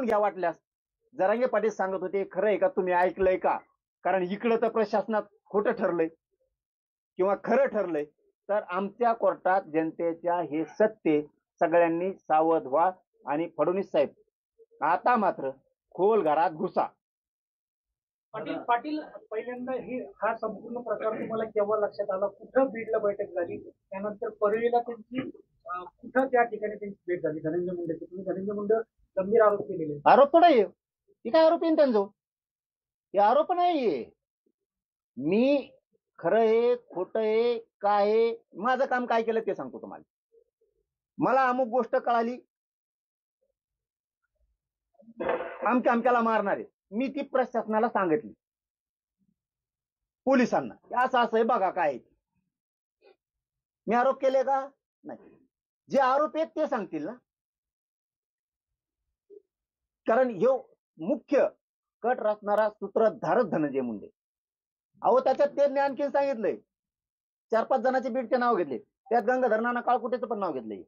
लावून घ्या वाटल्यास. जरांगे पाटील सांगत होते, खरं आहे का, तुम्ही ऐकलंय का? कारण इकडं तर प्रशासनात खोटं ठरलंय किंवा खरं ठरलंय. तर आमच्या कोर्टात जनतेच्या हे सत्य, सगळ्यांनी सावध व्हा. आणि फडणवीस साहेब आता मात्र खोल घरात घुसा. पाटील पहिल्यांदा हा संपूर्ण प्रकार तुम्हाला केव्हा लक्षात आला? कुठं बीडला बैठक झाली, त्यानंतर परळीला त्यांची कुठं त्या ठिकाणी त्यांची भेट झाली धनंजय मुंडेची? तुम्ही धनंजय मुंडे गंभीर आरोप केलेले. आरोप थोडा आहे ती, काय आरोप आहे त्यांचं? हे आरोप नाहीये. मी खरं आहे खोटं आहे काय आहे, माझं काम काय केलं ते सांगतो तुम्हाला. मला अमुक गोष्ट कळाली, आमच्याला मारणार आहे, मी ती प्रशासनाला सांगितली, पोलिसांना, असं असं आहे बघा काय. मी आरोप केले का? नाही. जे आरोप आहेत ते सांगतील ना, कारण हे मुख्य कट रचणारा सूत्रधारच धनंजय मुंडे. अहो त्याच्यात त्यांनी आणखीन सांगितलंय, 4-5 जणांचे बीडचे नाव घेतले, त्यात गंगाधर नाना काळकुटेचं पण नाव घेतलंय.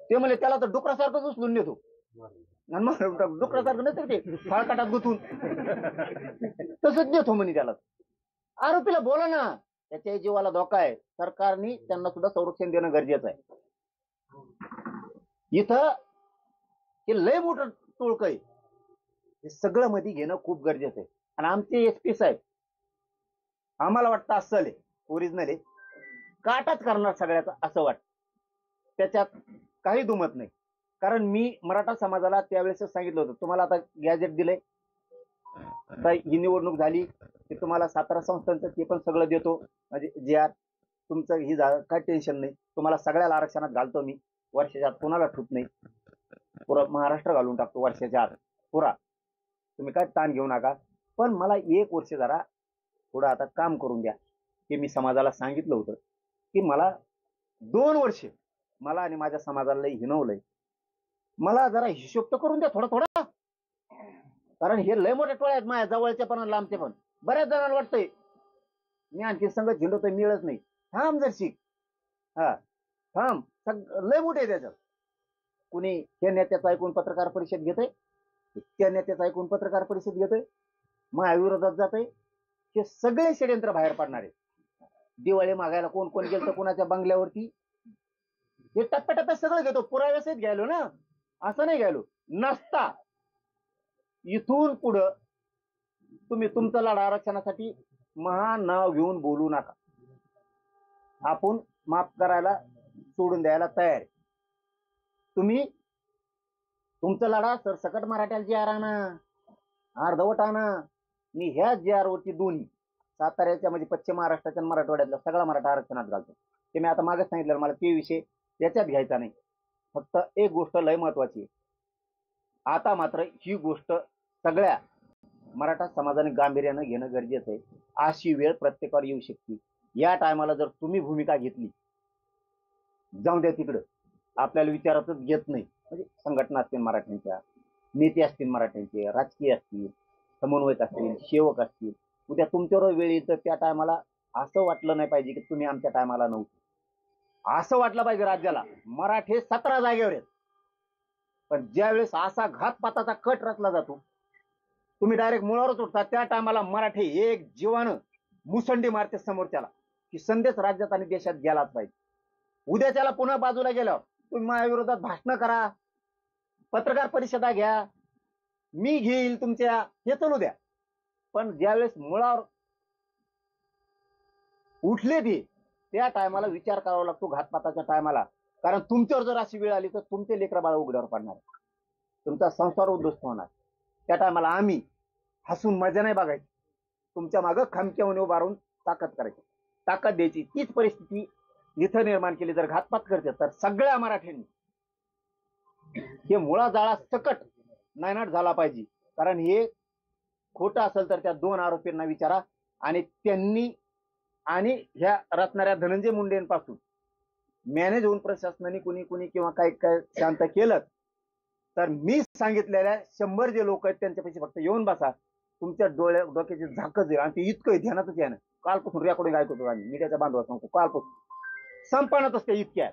ते म्हणले त्याला तर डुकरासारखंच उचलून नेतो. डुकरासारखं नसतं ते, फाळकाटात गुंतून तसंच नेतो म्हणे त्याला. आरोपीला बोला ना, त्याच्या जीवाला धोका आहे, सरकारने त्यांना सुद्धा संरक्षण देणं गरजेचं आहे. इथं हे लय मोठं टोळक आहे, हे सगळं मध्ये घेणं खूप गरजेचं आहे. आणि आमचे एसपी साहेब आम्हाला वाटतं असं आहे, ओरिजिनल आहे, काटाच करणार सगळ्याचा असं वाटतं. त्याच्यात काही दुमत नाही. कारण मी मराठा समाजाला त्यावेळेस सांगितलं होतं, तुम्हाला आता गॅजेट दिलंय, आता ही निवडणूक झाली की तुम्हाला सातारा संस्थांचं ते पण सगळं देतो, म्हणजे जे आर तुमचं ही काय टेन्शन नाही, तुम्हाला सगळ्याला आरक्षणात घालतो मी, वर्षाच्या आत कोणाला ठूत नाही, पुरा महाराष्ट्र घालून टाकतो वर्षाच्या आत पुरा, तुम्ही काय ताण घेऊ नका. पण मला 1 वर्ष जरा थोडं आता काम करून द्या, हे मी समाजाला सांगितलं होतं. की मला 2 वर्ष मला आणि माझ्या समाजाला लई हिनवलंय, मला जरा हिशोब तर करून द्या थोडा थोडा. कारण हे लय मोठे टोळे आहेत माझ्या जवळचे पण लांबचे पण. बऱ्याच जणांना वाटतंय मी आणखी संगत झिंडवतोय, मिळत नाही. थांब जर शिक, थांब, लय मोठे त्याच्यात. कुणी त्या नेत्याचं ऐकून पत्रकार परिषद घेतोय, त्या नेत्याचं ऐकून पत्रकार परिषद घेतोय, माझ्या विरोधात जातोय. हे सगळे षडयंत्र बाहेर पडणारे. दिवाळी मागायला कोण कोण गेलं तर कोणाच्या बंगल्यावरती, हे टप्प्याटप्प्यात सगळं घेतो. पुराव्यासहित घ्यायलो ना, असं नाही घ्यायलो नसता. इथून पुढं तुम्ही तुमचं लढा आरक्षणासाठी महान नाव घेऊन बोलू नका. आपण माफ करायला सोडून द्यायला तयार आहे. तुम्ही तुमचा लढा सरसकट मराठ्याला जी आर आणा, अर्धवट आणा. मी ह्या जी आर वरती दोन्ही साताऱ्याच्या म्हणजे पश्चिम महाराष्ट्राच्या मराठवाड्यातला सगळा मराठा आरक्षणात घालतो. ते मी आता मागे सांगितलं, मला ते विषय त्याच्यात घ्यायचा नाही. फक्त एक गोष्ट लय महत्वाची आहे, आता मात्र ही गोष्ट सगळ्या मराठा समाजाने गांभीर्यानं घेणं गरजेचं आहे. अशी वेळ प्रत्येकावर येऊ शकते. या टायमाला जर तुम्ही भूमिका घेतली, जाऊन द्या तिकडं, आपल्याला विचारातच घेत नाही. म्हणजे संघटना असतील मराठ्यांच्या, नेते असतील मराठ्यांचे, राजकीय असतील, समन्वयक असतील, सेवक असतील, उद्या तुमच्यावर वेळ येतं त्या टायमाला असं वाटलं नाही पाहिजे की तुम्ही आमच्या टायमाला नव्हते. असं वाटलं पाहिजे राज्याला मराठे 17 जागेवर आहेत. पण ज्यावेळेस असा घातपाताचा कट रचला जातो, तुम्ही डायरेक्ट मुळावरच उठता, त्या टायमाला मराठे एक जीवानं मुसंडी मारते समोरच्याला, की संदेश राज्यात आणि देशात गेलाच पाहिजे. उद्याच्याला पुन्हा बाजूला गेल्यावर तुम्ही माझ्या विरोधात भाषण करा, पत्रकार परिषदा घ्या, मी घेईल तुमच्या, हे चालू द्या. पण ज्यावेळेस मुळावर उठले ते, त्या टायमाला विचार करावा लागतो घातपाताच्या टायमाला. कारण तुमच्यावर जर अशी वेळ आली तर तुमचे लेकरं बाळ उघड्यावर पडणार, तुमचा संसार उद्ध्वस्त होणार. त्या टायमाला आम्ही हसून मजा नाही बघायची, तुमच्या मागं खमक्यावर उभा राहून ताकद करायची, ताकद द्यायची. तीच परिस्थिती इथं निर्माण केली जर घातपात करते तर सगळ्या मराठ्यांनी हे मुळा जाळा सकट नायनाट झाला पाहिजे. कारण हे खोटं असेल तर त्या 2 आरोपींना विचारा, आणि त्यांनी आणि ह्या रचणाऱ्या धनंजय मुंडेंपासून मॅनेज होऊन प्रशासनाने कुणी कुणी किंवा काय काय शांत केलं तर मी सांगितलेल्या 100 जे लोक आहेत त्यांच्यापाशी फक्त येऊन बसा, तुमच्या डोक्याची झाकच आहे. आणि ते इतकं ध्यानातच आहे ना, कालपासून रेकॉर्डिंग ऐकतो आम्ही, मीडियाच्या बांधवा सांगतो, कालपासून संपणातच ते इतक्या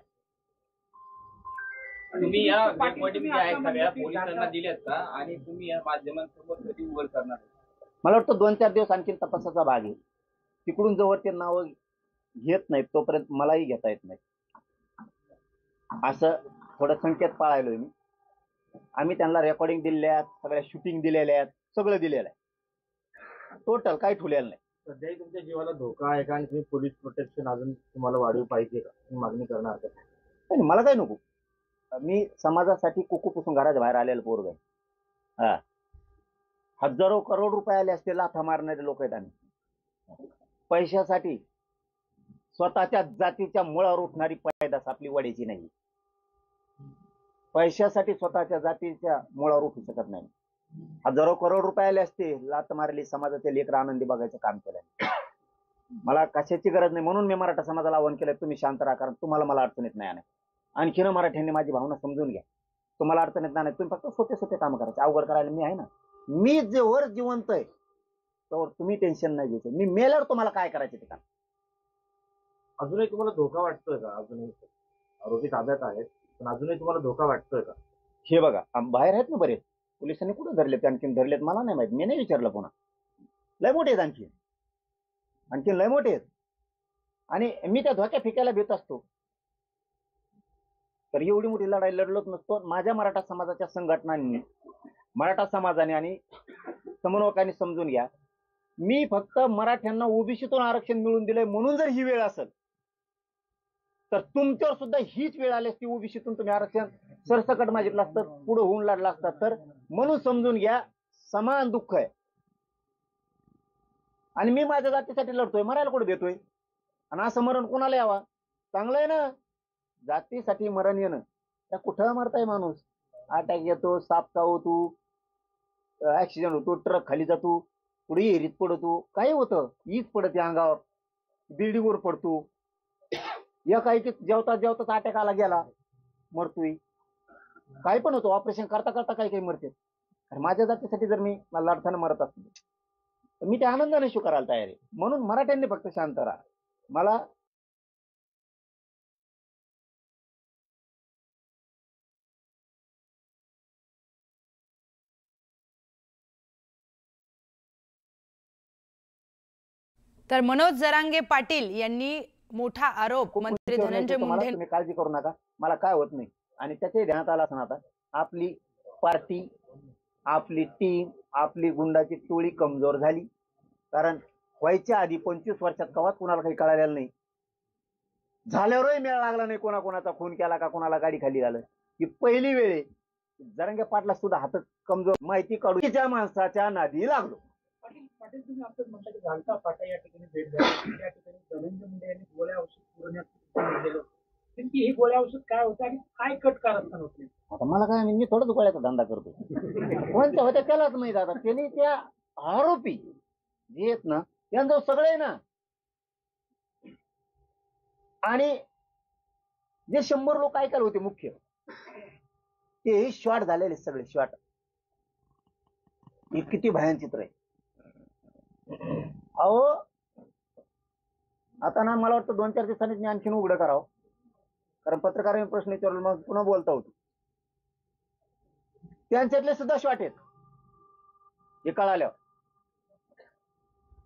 तुम्ही या पाटील, रिपोर्टिंग तुम्ही जे आहेत आता सगळ्या म्हणलं की पोलिसांना दिल्यात का आणि तुम्ही या माध्यमांसोबत कधी उघड करणार? मला वाटतं 2-4 दिवस आणखी तपासाचा भाग आहे. तिकडून जवळ ते नावं घेत नाहीत तोपर्यंत मलाही घेता येत नाही. असं थोडं संकेत पाळायलोय मी. आम्ही त्यांना रेकॉर्डिंग दिलेल्या आहेत, सगळ्या शूटिंग दिलेल्या आहेत, सगळं दिलेलं आहे. टोटल काही ठेवलेलं नाही. सध्याही तुमच्या जीवाला धोका आहे का आणि तुम्ही पोलीस प्रोटेक्शन अजून तुम्हाला वाढवू पाहिजे का तुम्ही मागणी करणार का? नाही, मला काय नको. मी समाजासाठी कुकूपासून घराच्या बाहेर आलेलं पोरग आहे. हा, हजारो करोड रुपये आले असते लाथा मारणारे लोक आहेत आम्ही. पैशासाठी स्वतःच्या जातीच्या मुळावर उठणारी पैदास आपली वड्याची नाही. पैशासाठी स्वतःच्या जातीच्या मुळावर उठू शकत नाही. हजारो करोड रुपये आले असते, लात मारली, समाजाचे लेकर आनंदी बघायचं काम केलं. मला कशाची गरज नाही, म्हणून मी मराठा समाजाला आवाहन केलं, तुम्ही शांत राहा, कारण तुम्हाला मला अडचण येत नाही. आणखीन मराठ्यांनी माझी भावना समजून घ्या. तुम्हाला अडचण येत नाही, तुम्ही फक्त सोपे सोपे काम करायचे, अवघड करायला मी आहे ना. मी जेवर जिवंत आहे तर तुम्ही टेन्शन नाही घ्यायचं. मी मेल्यावर तुम्हाला काय करायचं ते काम. अजूनही तुम्हाला धोका वाटतोय का? अजूनही आरोपी ताब्यात आहेत पण अजूनही तुम्हाला धोका वाटतोय का? हे बघा, बाहेर आहेत ना बरेच. पोलिसांनी कुठे धरलेत, आणखीन धरलेत मला नाही माहित, मी नाही विचारलं पुन्हा. लय मोठे आहेत आणखीन लय मोठे आहेत. आणि मी त्या धोक्या फिकायला भेट असतो तर एवढी मोठी लढाई लढलोच नसतो. माझ्या मराठा समाजाच्या संघटनांनी, मराठा समाजाने आणि समन्वयकांनी समजून घ्या, मी फक्त मराठ्यांना ओबीसीतून आरक्षण मिळवून दिलंय म्हणून जर ही वेळ असेल तर तुमच्यावर सुद्धा हीच वेळ आली असती. ओबीसीतून तुम्ही आरक्षण सरसकट मागितलं असतं, पुढे होऊन लढला असता तर. म्हणून समजून घ्या, समान दुःख आहे. आणि मी माझ्या जातीसाठी लढतोय, मरायला कुठे देतोय? आणि असं मरण कोणाला यावा? चांगलं आहे ना. जातीसाठी मरण येणं, त्या कुठं मरताय माणूस? अटॅक येतो, साप चावतो, ऍक्सिडेंट होतो, ट्रक खाली जातो, पुढे एरीत पडतो, काही होतं, ईज पडते अंगावर, बिल्डिंगवर पडतो. या काही जेवता जेवताच अटॅक आला गेला, मरतोय. काही पण होतो, ऑपरेशन करता करता काही काही मरते. माझ्या जातीसाठी जर मी लढताना मरत असतो तर मी त्या आनंदाने स्वीकारायला तयार आहे. म्हणून मराठ्यांनी फक्त शांत राहा. मला तर मनोज जरांगे पाटील यांनी मोठा आरोप मंत्री धनंजय मुंडे. तुम्ही काळजी करू नका, मला काय होत नाही. आणि त्याच्याही ध्यानात आला असं आता आपली पार्टी, आपली टीम, आपली गुंडाची टोळी कमजोर झाली. कारण व्हायच्या आधी 25 वर्षात कवाच कुणाला काही कळालेलं नाही. झाल्यावरही मेळ लागला नाही, कोणाकोणाचा खून केला का कोणाला गाडी खाली झालं. ही पहिली वेळ आहे. जरांगे पाटला सुद्धा हात कमजोर, माहिती काढू त्या माणसाच्या नादी लागलो. पाटील तुम्ही आता म्हटलं की घालता फाटा या ठिकाणी भेट झाली, त्या ठिकाणी धनंजय मुंडे यांनी गोळ्या औषध पुरवण्यात गेलं. नेमकी हे गोळ्या औषध काय होतं आणि काय कट कारस्थान होते? आता मला काय, मी थोडंच गोळ्याचा धंदा करतो. कोणत्या होत्या त्यालाच माहित. आता त्यांनी त्या आरोपी जे आहेत ना, त्यांचं सगळे आहे ना. आणि जे 100 लोक ऐकायला होते मुख्य, ते शॉर्ट झालेले सगळे शॉर्ट. हे किती भयान चित्र आहे. अहो आता ना, मला वाटतं 2-4 दिवसांनीच मी आणखीन उघडं करावं, कारण पत्रकारांनी प्रश्न विचारला, मग पुन्हा बोलता होतो. त्यांच्यातले सुद्धा शॉर्ट आहेत हे कळाल्यावर.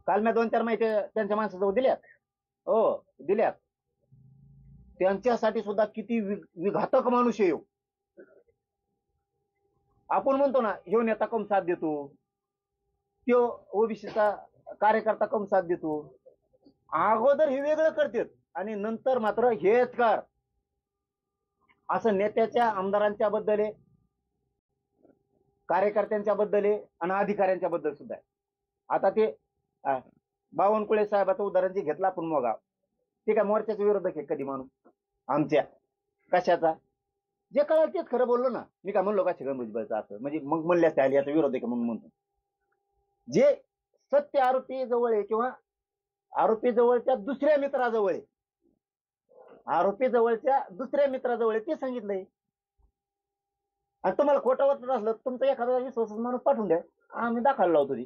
काल मी 2-4 माहिती त्यांच्या माणसाजवळ दिल्यात. हो दिल्यात. त्यांच्यासाठी सुद्धा किती विघातक माणूस येऊ. आपण म्हणतो ना, ह्यो नेता कम साथ देतो, त्यो ओबीसीचा कार्यकर्ता कम साथ देतो. अगोदर हे वेगळं करतात आणि नंतर मात्र हेच कर. असं नेत्याच्या, आमदारांच्या बद्दल आहे, कार्यकर्त्यांच्या बद्दल आहे आणि अधिकाऱ्यांच्या बद्दल सुद्धा आहे. आता ते बावनकुळे साहेबाचं उदाहरण जे घेतलं आपण मोगा, ते काय मोर्चाच्या विरोधक आहे कधी माणूस आमच्या? कशाचा? जे कळलं तेच खरं बोललो ना. मी काय म्हणलो का छगन भुजबळचं असं, म्हणजे मग म्हणले असते आली आता विरोधक आहे म्हणून म्हणतो. जे सत्य आरोपी जवळ आहे किंवा आरोपी जवळच्या दुसऱ्या मित्राजवळ आहे, आरोपी जवळच्या दुसऱ्या मित्राजवळ आहे, ते सांगितलंय. आणि तुम्हाला खोटं वाटत असलं तुमचा एखादा विश्वासाचा माणूस पाठवून द्या, आम्ही दाखल लावतो ती.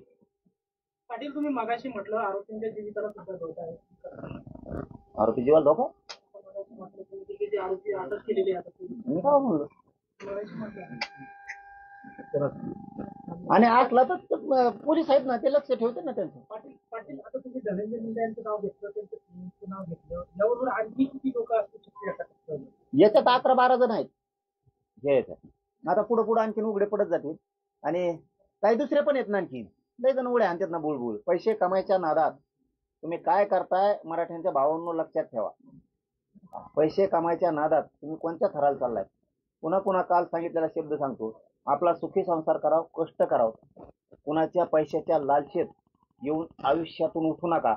पाटील तुम्ही मगाशी म्हटलं आरोपींच्या जीविताला सुद्धा धोका आहे. आरोपी जीवाला धोका? म्हटलं तुम्ही की जे आरोपी अटक केलेली आहे आता मी काय म्हणलो, आणि असला तर पोलीस आहेत ना, ते लक्ष ठेवते ना त्यांचं. पाटील पाटील आता तुम्ही धनंजय मुंडे यांचं नाव घेतलं, त्यांचं सुनेचं नाव घेतलं, यावरून आणखी किती लोक असू शकतात? याच्यात 11-12 जण आहेत हे याच्यात. आता पुढे पुढे आणखीन उघडे पडत जातील आणि काही दुसरे पण आहेत ना, आणखी लय जण उड्या आणतात ना बुळबुळ. पैसे कमायच्या नादात तुम्ही काय करताय मराठ्यांच्या भावांनो लक्षात ठेवा. पैसे कमायच्या नादात तुम्ही कोणत्या थराला चाललाय. पुन्हा पुन्हा काल सांगितलेला शब्द सांगतो, आपला सुखी संसार करावा, कष्ट करावं. कुणाच्या पैशाच्या लालसेत येऊन आयुष्यातून उठू नका.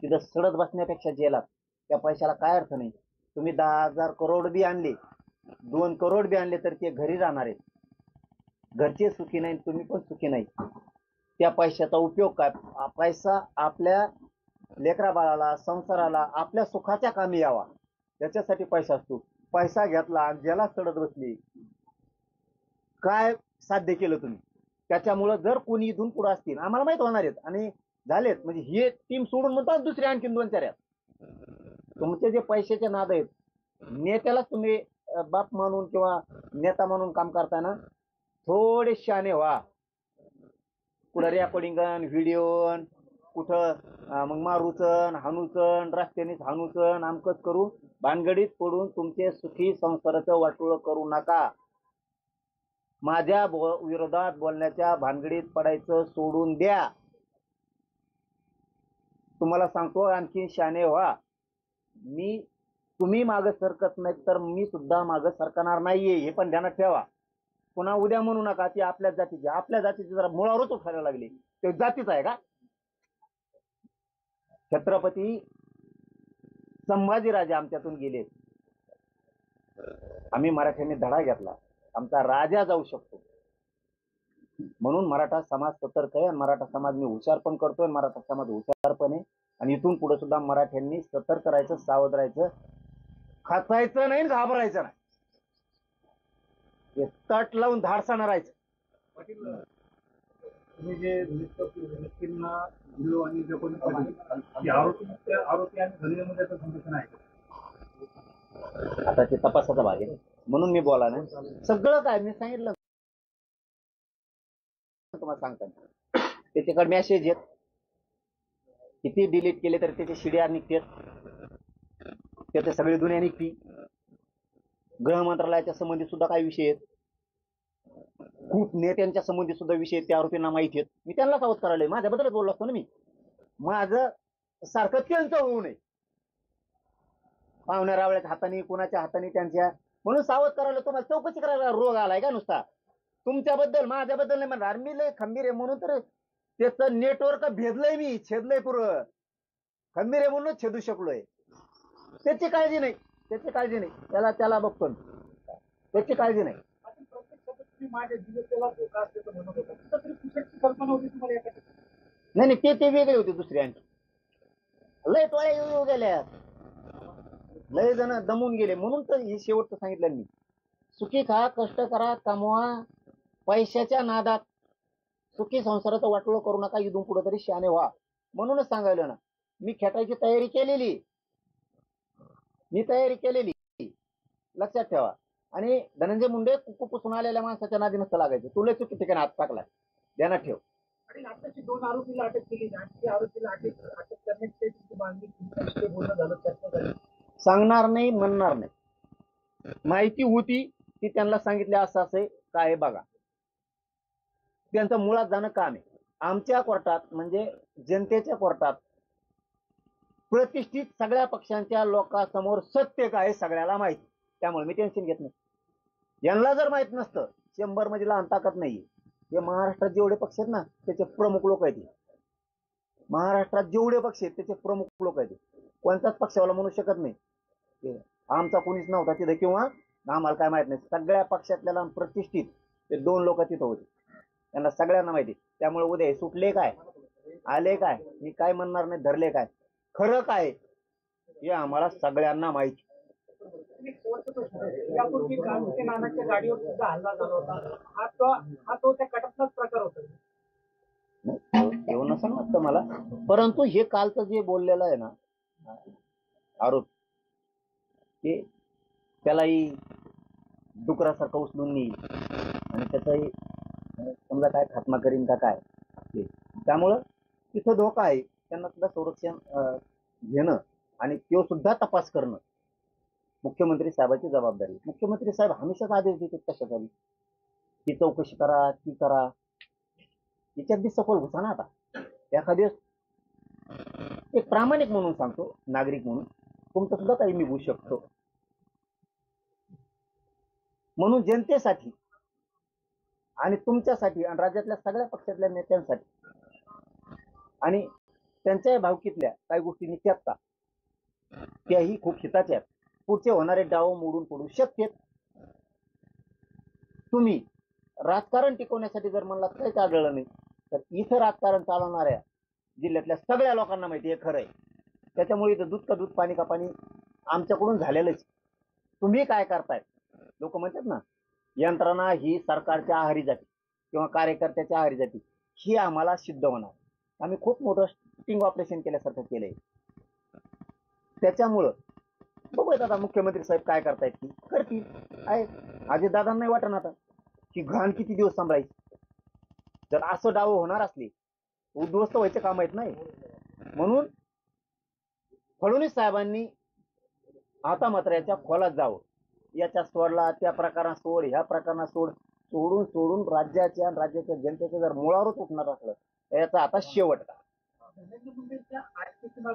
तिथं सडत बसण्यापेक्षा जेलात त्या पैशाला काय अर्थ नाही. तुम्ही 10,000 करोड बी आणले, 2 करोड बी आणले तर ते घरी राहणार आहेत. घरचे सुखी नाही, तुम्ही पण सुखी नाही. त्या पैशाचा उपयोग काय? पैसा आपल्या लेकरा बाळाला, संसाराला, आपल्या सुखाच्या कामी यावा त्याच्यासाठी पैसा असतो. पैसा घेतला आणि ज्याला सडत बसली, काय साध्य केलं तुम्ही? त्याच्यामुळं जर कोणी इथून पुढे असतील, आम्हाला माहित होणार आहेत आणि झालेत, म्हणजे हे टीम सोडून म्हणतात दुसरे आणखीन 2-4 आहेत. तुमचे जे पैशाचे नाद आहेत, नेत्यालाच तुम्ही बाप म्हणून किंवा नेता म्हणून काम करताना थोडे शहाणे व्हा. कुठं रेकॉर्डिंग, व्हिडिओ, कुठं मग मारूचन, हाणूचन, रस्त्यानेच हाणूचन, आमकच करू, भानगडीत पडून तुमचे सुखी संसाराचं वाटोळ करू नका. माझ्या विरोधात बोलण्याच्या भानगडीत पडायचं सोडून द्या. तुम्हाला सांगतो आणखी शहाणे व्हा. तुम्ही मागं सरकत नाही तर मी सुद्धा मागं सरकणार नाहीये, हे पण ध्यानात ठेवा. पुन्हा उद्या म्हणू नका ती आपल्या जातीची जरा मुळावरच उठायला लागली. ते जातीच आहे का? छत्रपती संभाजीराजे आमच्यातून गेले, आम्ही मराठ्यांनी धडा घेतला, आमचा राजा जाऊ शकतो. म्हणून मराठा समाज सतर्क आहे आणि मराठा समाज मी हुशार पण करतोय. मराठा समाज हुशार पण आहे आणि इथून पुढे सुद्धा मराठ्यांनी सतर्क राहायचं, सावध राहायचं, खचायचं नाही, घाबरायचं नाही, तट लावून धाडसानं राहायचं. पाटील, तुम्ही जे व्यक्तींना व्हिडिओ आणि रेकॉर्डिंग पाठवली, आरोपी आणि धनंजय संघटन आहे, आता ते तपासाचा भाग आहे म्हणून मी बोला ना. सगळं काय मी सांगितलं तुम्हाला सांगताना. त्याच्याकडे मेसेज आहेत, किती डिलीट केले तर त्याचे शिड्या निघतात, त्याचे सगळे दुनिया निघती. गृह मंत्रालयाच्या संबंधित सुद्धा काही विषय आहेत, खूप नेत्यांच्या संबंधित सुद्धा विषय आहेत, त्या आरोपींना माहिती आहेत. मी त्यांना सावध करायला, माझ्याबद्दलच बोललो असतो ना मी. माझं सारखं त्यांचं होऊ नये, पाहुण्या रावळ्याच्या हाताने, कुणाच्या हाताने त्यांच्या, म्हणून सावध करायला. तुम्हाला चौकशी करायला रोग आलाय का नुसता? तुमच्याबद्दल, माझ्याबद्दल नाही म्हणणार मी. लय खंबीर आहे म्हणून तर त्याचं नेटवर्क भेदलंय मी, छेदलंय पुरं. खंबीर आहे म्हणून छेदू शकलोय. त्याची काळजी नाही, त्याची काळजी नाही, त्याला बघतो त्याची काळजी नाही. माझ्या जीवितला धोका असल्याचं म्हणत होता, तरी कुठची कल्पना होती तुम्हाला यासाठी? नाही ते वेगळे होते दुसरे. आणखी लय टोळ्या येऊ गेल्या, लय जण दमून गेले. म्हणून तर हे शेवटचं सांगितलं मी, सुखी खा, कष्ट करा, कमवा, पैशाच्या नादात सुखी संसाराचं वाटोळं करू नका. इथून पुढे तरी शहाणे व्हा. म्हणूनच सांगायला ना, मी खेटायची तयारी केलेली, लक्षात ठेवा. आणि धनंजय मुंडे कुपूसून आलेल्या माणसाच्या नादी नसतं लागायचं. तुला चुकी ठिकाणी हात टाकलाय, ध्यानात ठेव. आणि आताची 2 आरोपीला अटक केली, आणखी आरोपीला अटक करण्याची मागणी बोलणं झालं, चर्चा झाली. सांगणार नाही, म्हणणार नाही. माहिती होती ती त्यांना सांगितली, असं असं काय आहे बघा. त्यांचं मुळात जाणं काम आहे. आमच्या कोर्टात म्हणजे जनतेच्या कोर्टात प्रतिष्ठित सगळ्या पक्षांच्या लोकांसमोर सत्य काय सगळ्याला माहिती. त्यामुळे मी टेन्शन घेत नाही. यांना जर माहित नसतं, 100 मध्ये लहान ताकद नाही. हे महाराष्ट्रात जेवढे पक्ष आहेत ना त्याचे प्रमुख लोक आहेत. महाराष्ट्रात जेवढे पक्ष आहेत त्याचे प्रमुख लोक आहेत. कोणताच पक्षावाला म्हणू शकत नाही आमचा कोणीच नव्हता तिथे किंवा आम्हाला काय माहित नाही. सगळ्या पक्षातल्या प्रतिष्ठित ते 2 लोक तिथं होते, त्यांना सगळ्यांना माहिती. त्यामुळे उद्या सुटले काय, आले काय, मी काय म्हणणार नाही, धरले काय, खरं काय हे आम्हाला सगळ्यांना माहिती. यापूर्वी गांधी नानाच्या गाडीवर सुद्धा हल्ला झाला होता, हा तो त्या कटातलाच प्रकार होता. एवढं नसं वाटतं मला. परंतु हे कालचं जे बोललेलं आहे ना आरोप, ते त्यालाही डुकरासारखं उचलून नेईल आणि त्याचाही समजा काय खात्मा करीन का काय ते. त्यामुळं तिथं धोका आहे, त्यांना सुद्धा संरक्षण घेणं आणि तो सुद्धा तपास करणं मुख्यमंत्री साहेबांची जबाबदारी. मुख्यमंत्री साहेब हमेशाच आदेश देतात कशाचा ती चौकशी करा, ती करा. तिच्यात बी सखोल घुसा ना आता. एखादी एक प्रामाणिक म्हणून सांगतो, नागरिक म्हणून तुमचं सुद्धा काही निघू शकतो. म्हणून जनतेसाठी आणि तुमच्यासाठी आणि राज्यातल्या सगळ्या पक्षातल्या नेत्यांसाठी आणि त्यांच्या भावकीतल्या काही गोष्टी निघतात त्याही खूप हिताच्या आहेत. पुढचे होणारे डाव मोडून पडू शकतात. तुम्ही राजकारण टिकवण्यासाठी जर म्हणला काहीच आढळलं नाही, तर इथं राजकारण चालवणाऱ्या जिल्ह्यातल्या सगळ्या लोकांना माहिती आहे खरं आहे. त्याच्यामुळे इथं दूध का दूध पाणी का पाणी आमच्याकडून झालेलंच. तुम्ही काय करताय? लोक म्हणतात ना, यंत्रणा ही सरकारच्या आहारी जाते किंवा कार्यकर्त्याच्या आहारी जाते, ही आम्हाला सिद्ध होणार. आम्ही खूप मोठं स्टिंग ऑपरेशन केल्यासारखं केलंय. त्याच्यामुळं बघूयात आता मुख्यमंत्री साहेब काय करतायत ती करतील. आहे अजितदादांना नाही वाटत आता की घाण किती दिवस सांभाळायची. जर असं डाव होणार असले उद्ध्वस्त व्हायचे काम आहेत नाही. म्हणून फडणवीस साहेबांनी आता मात्र याच्या खोलात जावं. याच्या सोडला त्या प्रकारात सोड, ह्या प्रकारात सोडून राज्याच्या जनतेच्या जर मुळावरच उठणार असलं याचा आता शेवट का. धनंजय मुंडेंच्या आजच्या